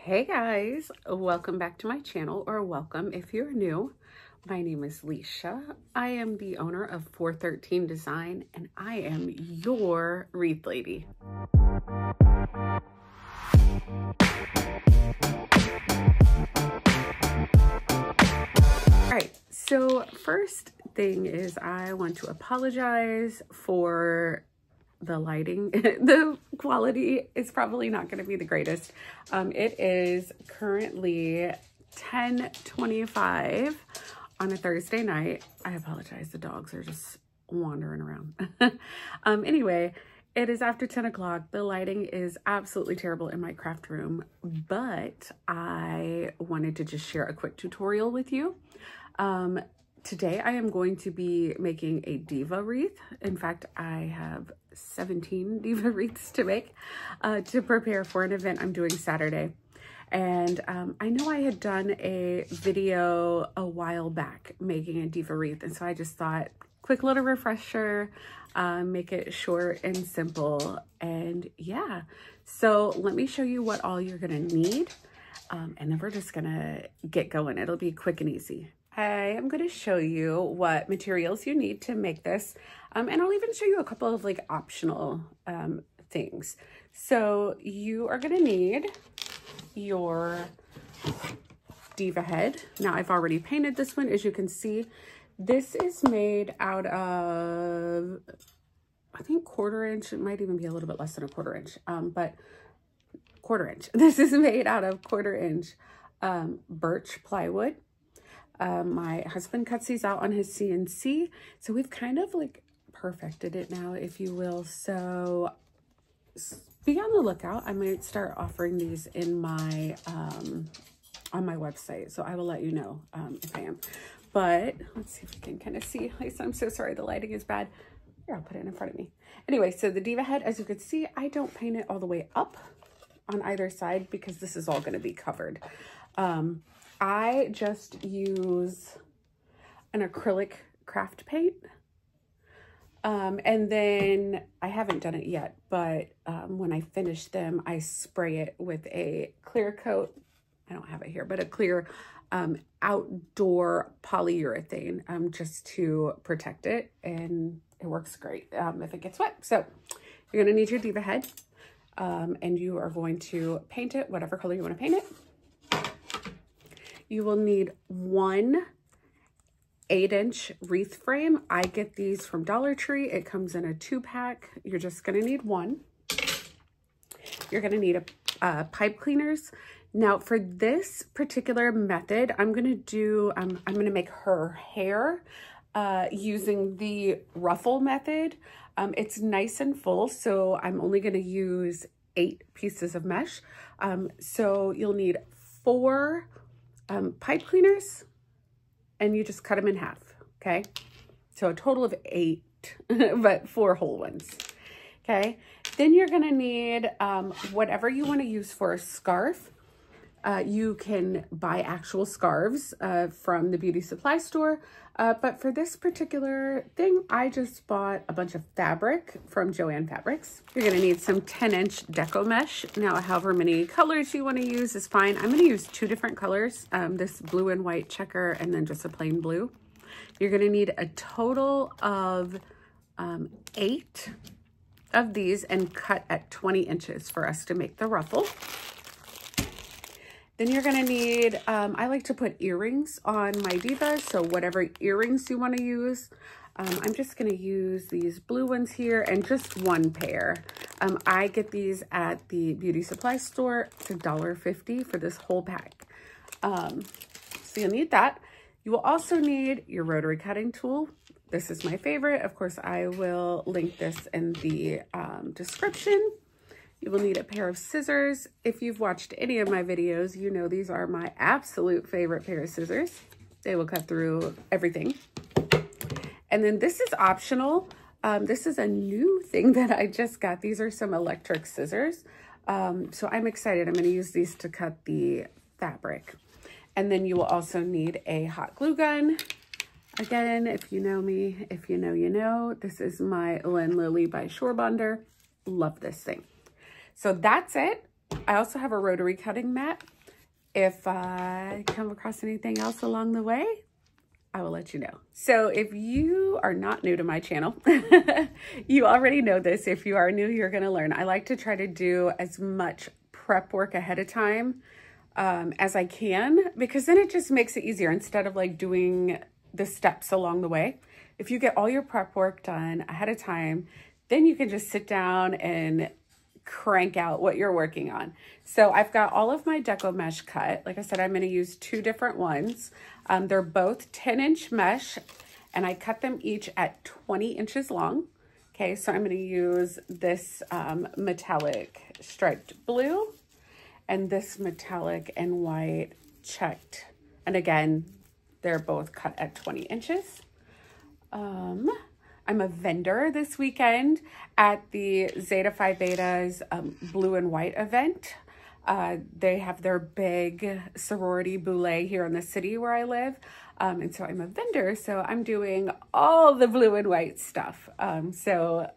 Hey guys, welcome back to my channel, or welcome if you're new. My name is Leisha. I am the owner of 413 Design and I am your wreath lady. Alright, so first thing is I want to apologize for the lighting. The quality is probably not going to be the greatest. It is currently 10:25 on a Thursday night. I apologize, the dogs are just wandering around. Anyway, it is after 10 o'clock. The lighting is absolutely terrible in my craft room, but I wanted to just share a quick tutorial with you. Today I am going to be making a Diva wreath. In fact, I have 17 Diva wreaths to make to prepare for an event I'm doing Saturday. And I know I had done a video a while back making a Diva wreath, and so I just thought, quick little refresher, make it short and simple. And yeah, so let me show you what all you're gonna need, and then we're just gonna get going. It'll be quick and easy. I am going to show you what materials you need to make this, and I'll even show you a couple of like optional things. So you are going to need your Diva head. Now I've already painted this one, as you can see. This is made out of, I think, 1/4 inch. It might even be a little bit less than a 1/4 inch, but 1/4 inch. This is made out of 1/4 inch birch plywood. My husband cuts these out on his CNC, so we've kind of like perfected it now, if you will. So be on the lookout. I might start offering these in my on my website, so I will let you know if I am. But let's see if you can kind of see. I'm so sorry, the lighting is bad. Here, I'll put it in front of me. Anyway, so the Diva head, as you can see, I don't paint it all the way up on either side because this is all going to be covered. I just use an acrylic craft paint. And then I haven't done it yet, but when I finish them, I spray it with a clear coat. I don't have it here, but a clear outdoor polyurethane just to protect it. And it works great if it gets wet. So you're going to need your Diva head, and you are going to paint it whatever color you want to paint it. You will need one 8-inch wreath frame. I get these from Dollar Tree. It comes in a 2-pack. You're just going to need one. You're going to need a pipe cleaners. Now for this particular method, I'm going to make her hair using the ruffle method. It's nice and full, so I'm only going to use 8 pieces of mesh. So you'll need 4 pipe cleaners, and you just cut them in half. Okay, so a total of 8, but 4 whole ones. Okay, then you're gonna need whatever you want to use for a scarf. You can buy actual scarves from the beauty supply store, but for this particular thing, I just bought a bunch of fabric from Joann Fabrics. You're going to need some 10-inch deco mesh. Now, however many colors you want to use is fine. I'm going to use 2 different colors, this blue and white checker, and then just a plain blue. You're going to need a total of 8 of these, and cut at 20 inches for us to make the ruffle. Then you're going to need, I like to put earrings on my Diva, so whatever earrings you want to use. I'm just going to use these blue ones here, and just 1 pair. I get these at the beauty supply store. It's $1.50 for this whole pack. So you'll need that. You will also need your rotary cutting tool. This is my favorite. Of course, I will link this in the description. You will need a pair of scissors. If you've watched any of my videos, you know these are my absolute favorite pair of scissors. They will cut through everything. And then this is optional. This is a new thing that I just got. These are some electric scissors. So I'm excited. I'm going to use these to cut the fabric. And then you will also need a hot glue gun. Again, if you know me, if you know, you know. This is my Lynn Lily by Shore Bonder. Love this thing. So that's it. I also have a rotary cutting mat. If I come across anything else along the way, I will let you know. So if you are not new to my channel, you already know this. If you are new, you're gonna learn. I like to try to do as much prep work ahead of time as I can, because then it just makes it easier instead of like doing the steps along the way. If you get all your prep work done ahead of time, then you can just sit down and crank out what you're working on. So I've got all of my deco mesh cut. Like I said, I'm going to use 2 different ones. They're both 10-inch mesh, and I cut them each at 20 inches long. Okay, so I'm going to use this metallic striped blue and this metallic and white checked. And again, they're both cut at 20 inches. I'm a vendor this weekend at the Zeta Phi Beta's blue and white event. They have their big sorority boule here in the city where I live. And so I'm a vendor, so I'm doing all the blue and white stuff. So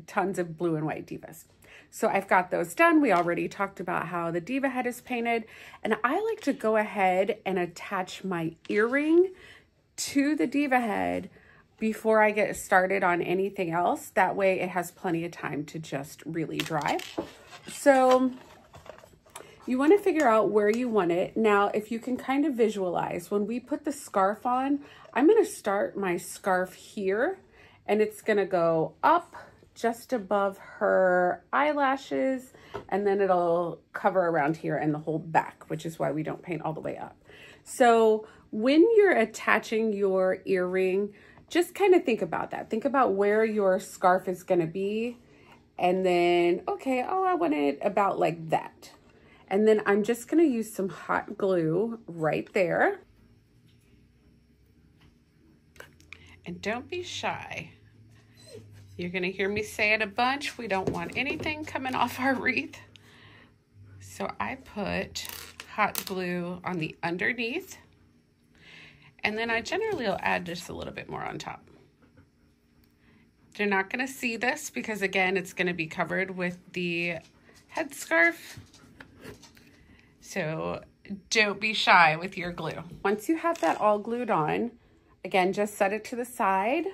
tons of blue and white divas. So I've got those done. We already talked about how the diva head is painted, and I like to go ahead and attach my earring to the diva head before I get started on anything else. That way it has plenty of time to just really dry. So you want to figure out where you want it. Now, if you can kind of visualize, when we put the scarf on, I'm going to start my scarf here, and it's going to go up just above her eyelashes, and then it'll cover around here and the whole back, which is why we don't paint all the way up. So when you're attaching your earring, just kind of think about that. Think about where your scarf is going to be. And then, okay, oh, I want it about like that. And then I'm just going to use some hot glue right there. And don't be shy. You're going to hear me say it a bunch. We don't want anything coming off our wreath. So I put hot glue on the underneath. And then I generally will add just a little bit more on top. You're not going to see this because, again, it's going to be covered with the headscarf. So don't be shy with your glue. Once you have that all glued on, again, just set it to the side.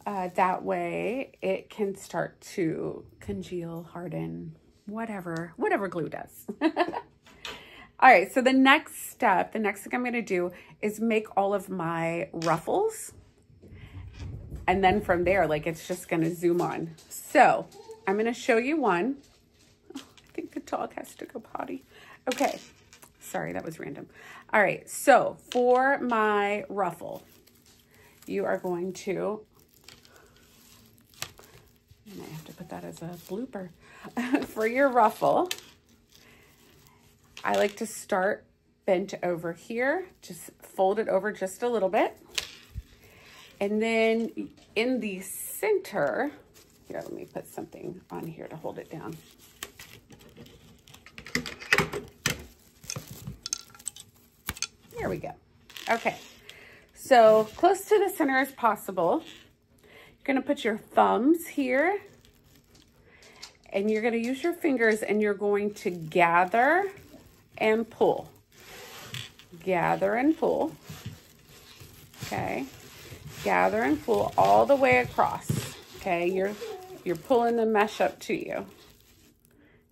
That way it can start to congeal, harden, whatever glue does. All right, so the next step, the next thing I'm gonna do is make all of my ruffles. And then from there, like, it's just gonna zoom on. So I'm gonna show you one. Oh, I think the dog has to go potty. Okay, sorry, that was random. All right, so for my ruffle, you are going to, I might have to put that as a blooper. For your ruffle, I like to start bent over here, just fold it over just a little bit. And then in the center, here, let me put something on here to hold it down. There we go. Okay, so close to the center as possible. You're gonna put your thumbs here, and you're gonna use your fingers, and you're going to gather and pull. Gather and pull. Okay. Gather and pull all the way across. Okay, you're pulling the mesh up to you.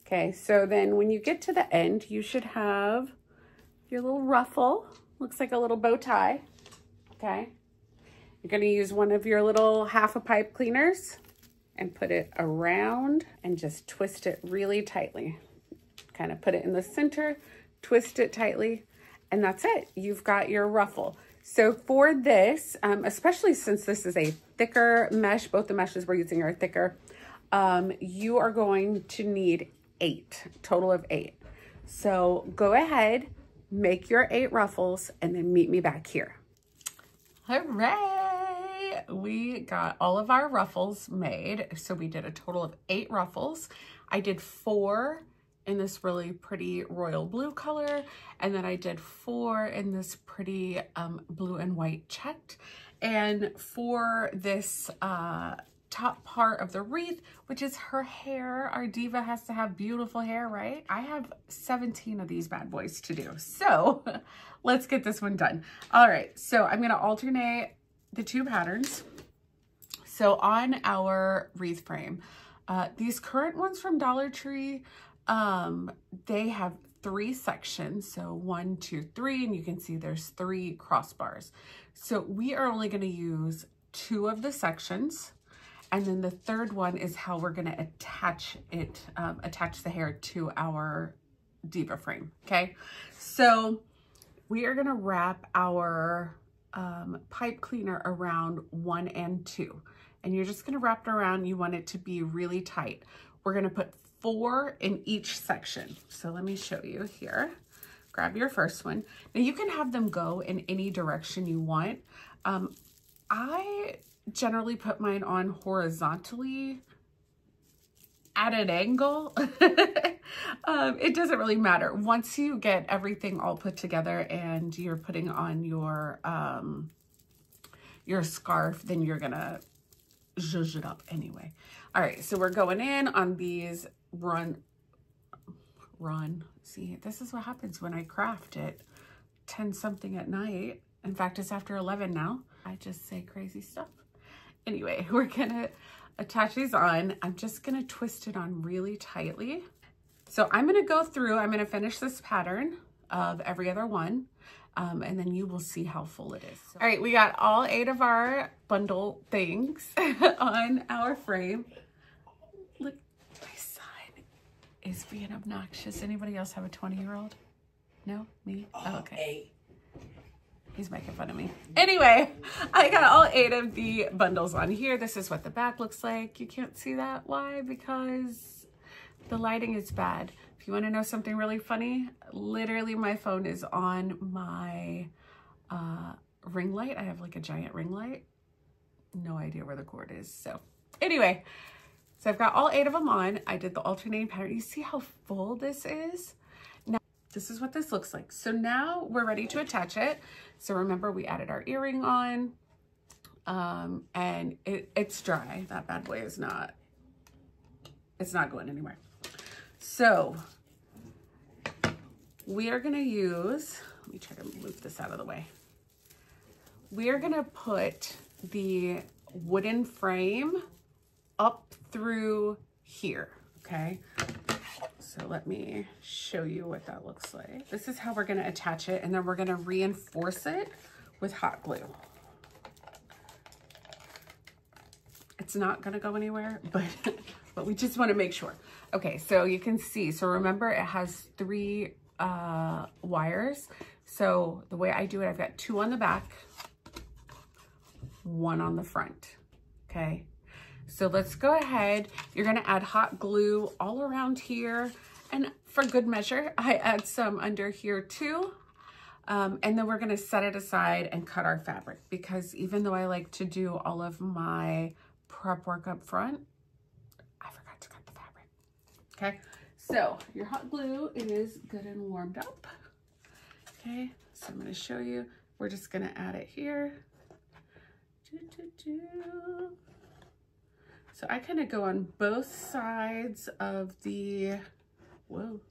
Okay, so then when you get to the end, you should have your little ruffle. Looks like a little bow tie. Okay. You're gonna use one of your little half a pipe cleaners and put it around and just twist it really tightly. Kind of put it in the center, twist it tightly, and that's it. You've got your ruffle. So for this, especially since this is a thicker mesh, both the meshes we're using are thicker, you are going to need 8, total of 8. So go ahead, make your 8 ruffles, and then meet me back here. Hooray! We got all of our ruffles made. So we did a total of 8 ruffles. I did 4 in this really pretty royal blue color, and then I did 4 in this pretty blue and white checked. And for this top part of the wreath, which is her hair. Our diva has to have beautiful hair, right? I have 17 of these bad boys to do. So let's get this one done. All right, so I'm gonna alternate the two patterns. So on our wreath frame, these current ones from Dollar Tree, they have 3 sections. So 1, 2, 3, and you can see there's 3 crossbars. So we are only gonna use 2 of the sections. And then the third one is how we're gonna attach it, attach the hair to our diva frame, okay? So we are gonna wrap our pipe cleaner around 1 and 2. And you're just gonna wrap it around, you want it to be really tight. We're gonna put 4 in each section. So let me show you here. Grab your first one. Now you can have them go in any direction you want. I generally put mine on horizontally at an angle. It doesn't really matter. Once you get everything all put together and you're putting on your scarf, then you're gonna zhuzh it up anyway. All right, so we're going in on these run. See, this is what happens when I craft at 10 something at night. In fact, it's after 11 now. I just say crazy stuff. Anyway, we're gonna attach these on. I'm just gonna twist it on really tightly. So I'm gonna go through, I'm gonna finish this pattern of every other one, and then you will see how full it is. All right, we got all 8 of our bundle things on our frame. Look, my son is being obnoxious. Anybody else have a 20-year-old? No? Me? Oh, okay. He's making fun of me. Anyway, I got all 8 of the bundles on here. This is what the back looks like. You can't see that. Why? Because the lighting is bad. If you want to know something really funny, literally my phone is on my ring light. I have like a giant ring light. No idea where the cord is. So anyway, so I've got all 8 of them on. I did the alternating pattern. You see how full this is? Now, this is what this looks like. So now we're ready to attach it. So remember, we added our earring on, and it's dry. That bad boy is not, it's not going anywhere. So we are gonna use, let me try to move this out of the way. We are gonna put the wooden frame up through here, okay? So let me show you what that looks like. This is how we're gonna attach it, and then we're gonna reinforce it with hot glue. It's not gonna go anywhere, but we just wanna make sure. Okay, so you can see, so remember it has 3 wires. So the way I do it, I've got 2 on the back, 1 on the front, okay? So let's go ahead. You're gonna add hot glue all around here. And for good measure, I add some under here too. And then we're gonna set it aside and cut our fabric, because even though I like to do all of my prep work up front, I forgot to cut the fabric, okay? So your hot glue is good and warmed up, okay? So I'm gonna show you. We're just gonna add it here. So I kind of go on both sides of the, whoa,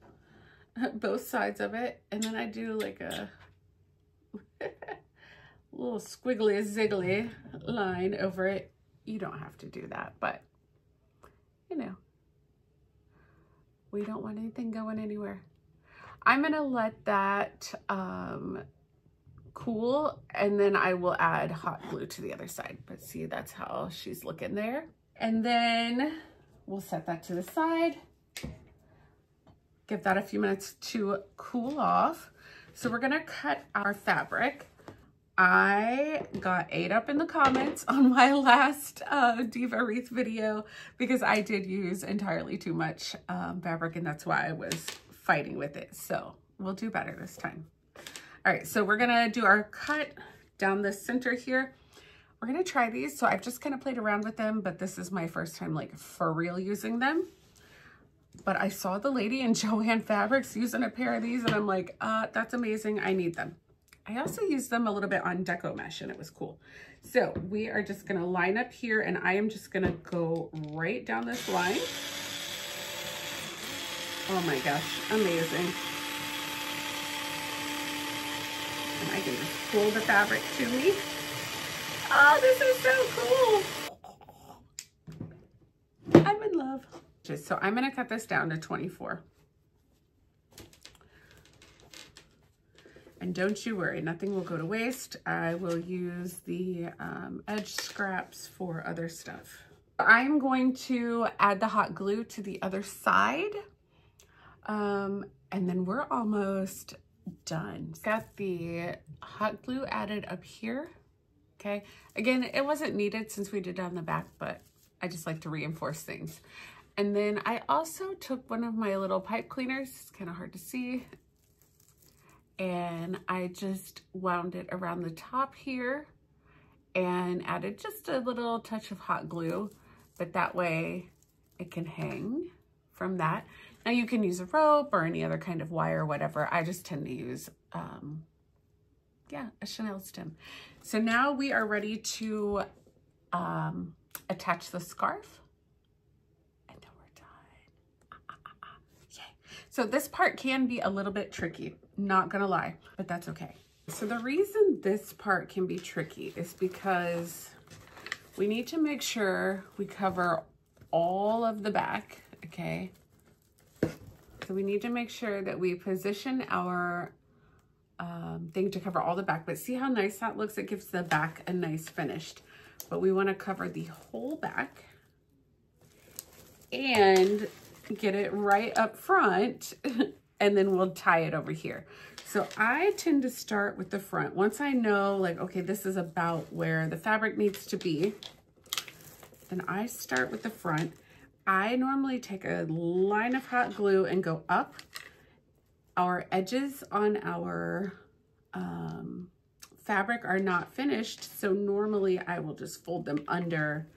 both sides of it. And then I do like a little squiggly ziggly line over it. You don't have to do that, but you know, we don't want anything going anywhere. I'm gonna let that cool, and then I will add hot glue to the other side. But see, that's how she's looking there. And then we'll set that to the side. Give that a few minutes to cool off. So we're gonna cut our fabric. I got ate up in the comments on my last Diva Wreath video because I did use entirely too much fabric, and that's why I was fighting with it. So we'll do better this time. All right, so we're gonna do our cut down the center here. We're gonna try these. So I've just kind of played around with them, but this is my first time like for real using them. But I saw the lady in Joann Fabrics using a pair of these, and I'm like, that's amazing, I need them. I also used them a little bit on deco mesh and it was cool. So we are just gonna line up here and I am just gonna go right down this line. Oh my gosh, amazing. And I can just pull the fabric to me. Oh, this is so cool. I'm in love. So I'm gonna cut this down to 24. And don't you worry, nothing will go to waste. I will use the edge scraps for other stuff. I'm going to add the hot glue to the other side. And then we're almost done. Got the hot glue added up here. Okay. Again, it wasn't needed since we did it on the back, but I just like to reinforce things. And then I also took one of my little pipe cleaners. It's kind of hard to see. And I just wound it around the top here and added just a little touch of hot glue, but that way it can hang from that. Now you can use a rope or any other kind of wire or whatever. I just tend to use, yeah, a Chanel stem. So now we are ready to attach the scarf. And then we're done. Yay. So this part can be a little bit tricky, not gonna lie, but that's okay. So the reason this part can be tricky is because we need to make sure we cover all of the back, okay? So we need to make sure that we position our thing to cover all the back, but see how nice that looks? It gives the back a nice finish. But we want to cover the whole back and get it right up front, and then we'll tie it over here. So I tend to start with the front. Once I know, like, okay, this is about where the fabric needs to be, then I start with the front. I normally take a line of hot glue and go up. Our edges on our fabric are not finished, so normally I will just fold them under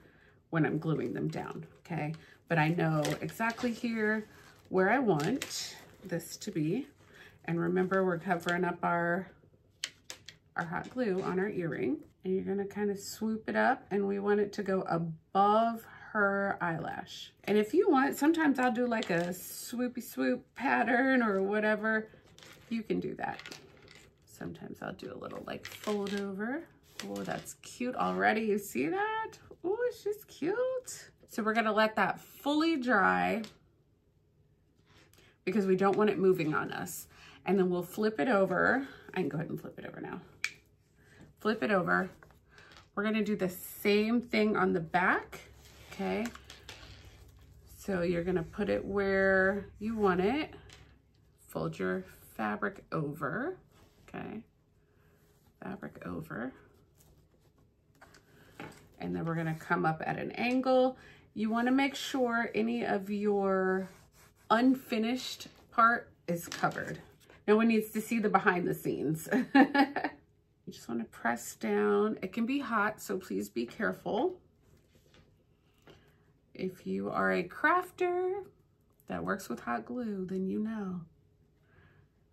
when I'm gluing them down, okay? But I know exactly here where I want this to be. And remember, we're covering up our hot glue on our earring. And you're gonna kind of swoop it up, and we want it to go above her eyelash. And if you want, sometimes I'll do like a swoopy swoop pattern or whatever. You can do that. Sometimes I'll do a little like fold over. Oh, that's cute already. You see that? Oh, she's cute. So we're gonna let that fully dry because we don't want it moving on us. And then we'll flip it over. I can go ahead and flip it over now. Flip it over. We're gonna do the same thing on the back, okay? So you're gonna put it where you want it. Fold your fabric over, okay? Fabric over. And then we're gonna come up at an angle. You wanna make sure any of your unfinished part is covered. No one needs to see the behind the scenes. You just wanna press down. It can be hot, so please be careful. If you are a crafter that works with hot glue, then you know.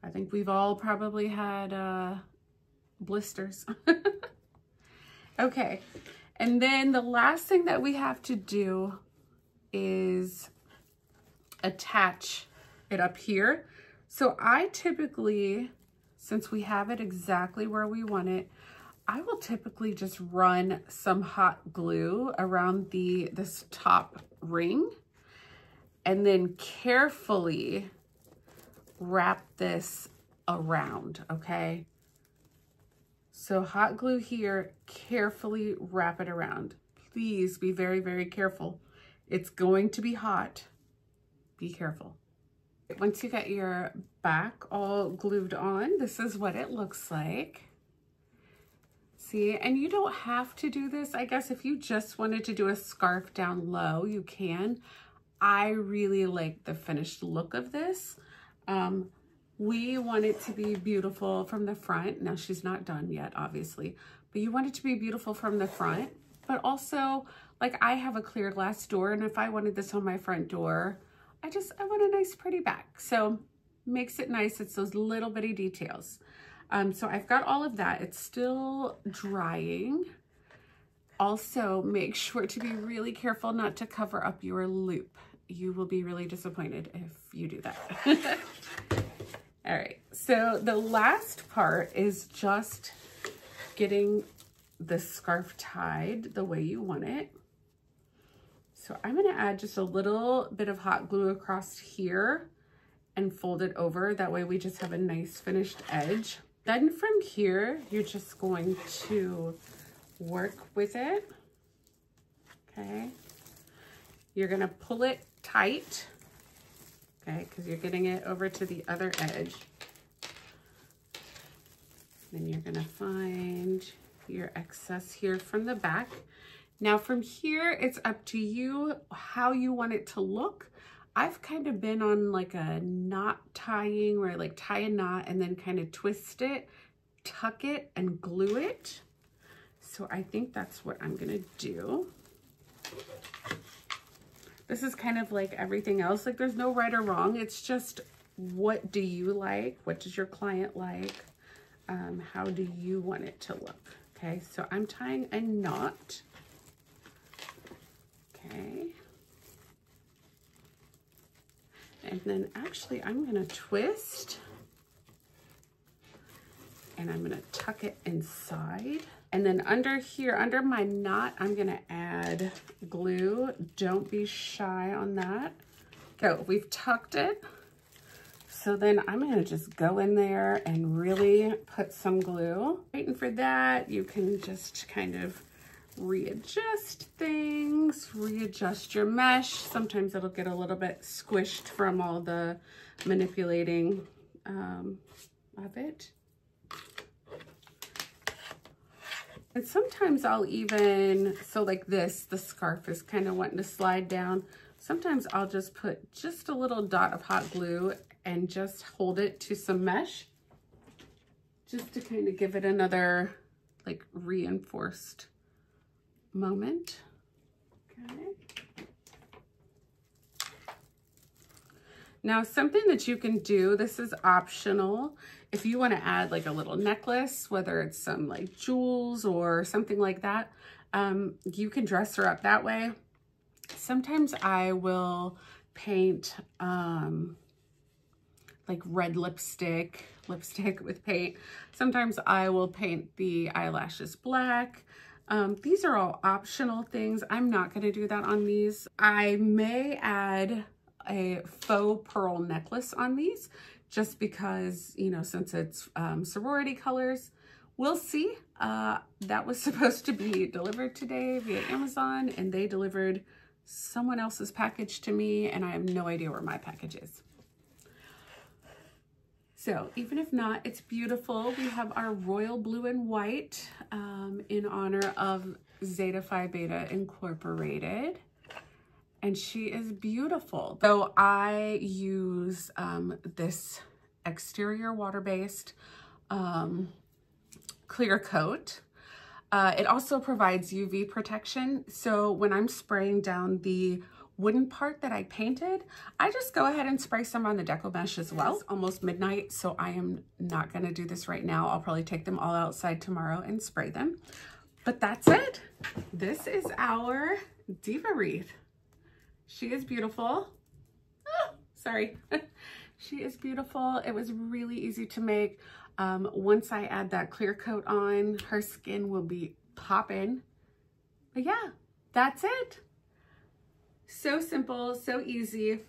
I think we've all probably had blisters. Okay, and then the last thing that we have to do is attach it up here. So I typically, since we have it exactly where we want it, I will typically just run some hot glue around this top ring and then carefully wrap this around, okay? So hot glue here, carefully wrap it around. Please be very, very careful. It's going to be hot. Be careful. Once you get your back all glued on, this is what it looks like. See, and you don't have to do this. I guess if you just wanted to do a scarf down low, you can. I really like the finished look of this. We want it to be beautiful from the front. Now she's not done yet, obviously, but you want it to be beautiful from the front, but also like I have a clear glass door, and if I wanted this on my front door, I want a nice pretty back. So makes it nice. It's those little bitty details. So I've got all of that. It's still drying. Also, make sure to be really careful not to cover up your loop. You will be really disappointed if you do that. All right, so the last part is just getting the scarf tied the way you want it. So I'm gonna add just a little bit of hot glue across here and fold it over. That way we just have a nice finished edge. Then from here, you're just going to work with it, okay? You're gonna pull it tight, okay, because you're getting it over to the other edge. Then you're gonna find your excess here from the back. Now from here, it's up to you how you want it to look. I've kind of been on like a knot tying where I like tie a knot and then kind of twist it, tuck it, and glue it. So I think that's what I'm gonna do. This is kind of like everything else. Like there's no right or wrong. It's just, what do you like? What does your client like? How do you want it to look? Okay, so I'm tying a knot. Okay. And then actually I'm gonna twist and I'm gonna tuck it inside. And then under here, under my knot, I'm gonna add glue. Don't be shy on that. Okay, we've tucked it. So then I'm gonna just go in there and really put some glue. Waiting for that, you can just kind of readjust things, readjust your mesh. Sometimes it'll get a little bit squished from all the manipulating of it. And sometimes I'll even, so like this, the scarf is kind of wanting to slide down. Sometimes I'll just put just a little dot of hot glue and just hold it to some mesh, just to kind of give it another like reinforced moment. Okay. Now something that you can do, this is optional, if you want to add like a little necklace, whether it's some like jewels or something like that, you can dress her up that way. Sometimes I will paint like red lipstick with paint. Sometimes I will paint the eyelashes black. These are all optional things. I'm not going to do that on these. I may add a faux pearl necklace on these just because, you know, since it's sorority colors. We'll see. That was supposed to be delivered today via Amazon, and they delivered someone else's package to me, and I have no idea where my package is. So even if not, it's beautiful. We have our royal blue and white in honor of Zeta Phi Beta Incorporated. And she is beautiful. So I use this exterior water-based clear coat. It also provides UV protection. So when I'm spraying down the wooden part that I painted, I just go ahead and spray some on the deco mesh as well. It's almost midnight, so I am not gonna do this right now. I'll probably take them all outside tomorrow and spray them. But that's it. This is our Diva Wreath. She is beautiful. Oh, sorry. She is beautiful. It was really easy to make. Once I add that clear coat on, her skin will be popping. But yeah, that's it. So simple, so easy.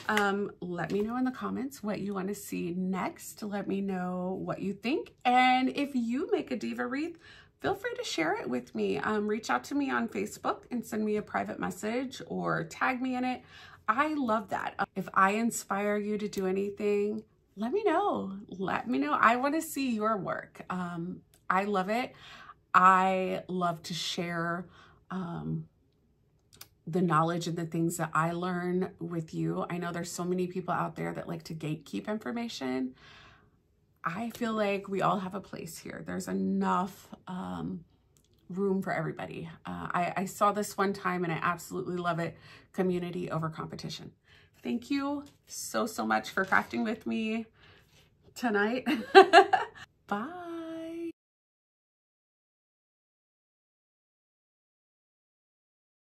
Let me know in the comments what you want to see next. Let me know what you think. And if you make a Diva Wreath, feel free to share it with me. Reach out to me on Facebook and send me a private message or tag me in it. I love that. If I inspire you to do anything, let me know. Let me know. I want to see your work. I love it. I love to share the knowledge and the things that I learn with you. I know there's so many people out there that like to gatekeep information. I feel like we all have a place here. There's enough room for everybody. I saw this one time and I absolutely love it. Community over competition. Thank you so much for crafting with me tonight. Bye.